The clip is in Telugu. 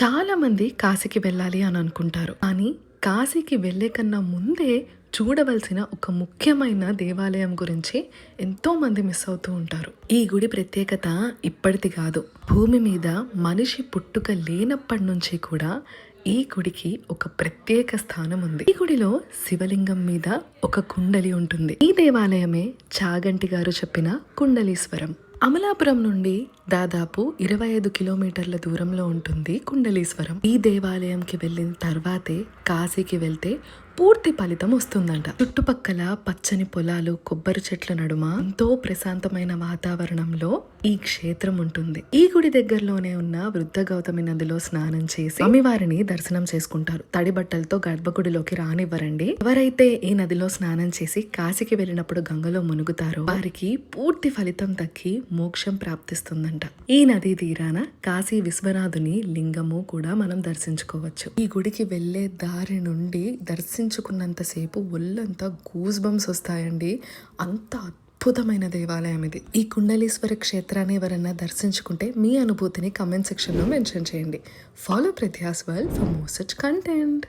చాలా మంది కాశీకి వెళ్ళాలి అని అనుకుంటారు. కానీ కాశీకి వెళ్ళే కన్నా ముందే చూడవలసిన ఒక ముఖ్యమైన దేవాలయం గురించి ఎంతో మంది మిస్ అవుతూ ఉంటారు. ఈ గుడి ప్రత్యేకత ఇప్పటిది కాదు. భూమి మీద మనిషి పుట్టుక లేనప్పటి నుంచి కూడా ఈ గుడికి ఒక ప్రత్యేక స్థానం ఉంది. ఈ గుడిలో శివలింగం మీద ఒక కుండలి ఉంటుంది. ఈ దేవాలయమే చాగంటి గారు చెప్పిన కుండలీశ్వరం. అమలాపురం నుండి దాదాపు 25 కిలోమీటర్ల దూరంలో ఉంటుంది కుండలీశ్వరం. ఈ దేవాలయంకి వెళ్ళిన తర్వాతే కాశీకి వెళ్తే పూర్తి ఫలితం వస్తుందంట. చుట్టుపక్కల పచ్చని పొలాలు, కొబ్బరి చెట్ల నడుమ ఎంతో ప్రశాంతమైన వాతావరణంలో ఈ క్షేత్రం ఉంటుంది. ఈ గుడి దగ్గరలోనే ఉన్న వృద్ధ గౌతమి నదిలో స్నానం చేసి స్వామివారిని దర్శనం చేసుకుంటారు. తడి బట్టలతో గర్భగుడిలోకి రానివ్వరండి. ఎవరైతే ఈ నదిలో స్నానం చేసి కాశీకి వెళ్ళినప్పుడు గంగలో మునుగుతారో వారికి పూర్తి ఫలితం దక్కి మోక్షం ప్రాప్తిస్తుందంట. ఈ నదీ తీరాన కాశీ విశ్వనాథుని లింగము కూడా మనం దర్శించుకోవచ్చు. ఈ గుడికి వెళ్లే దారి నుండి దర్శించుకున్నంతసేపు ఒళ్ళంతా గూస్ బంప్స్ వస్తాయండి. అంత అద్భుతమైన దేవాలయం ఇది. ఈ కుండలీశ్వర క్షేత్రాన్ని ఎవరన్నా దర్శించుకుంటే మీ అనుభూతిని కమెంట్ సెక్షన్ లో మెన్షన్ చేయండి. Follow Pratyas world for more such content.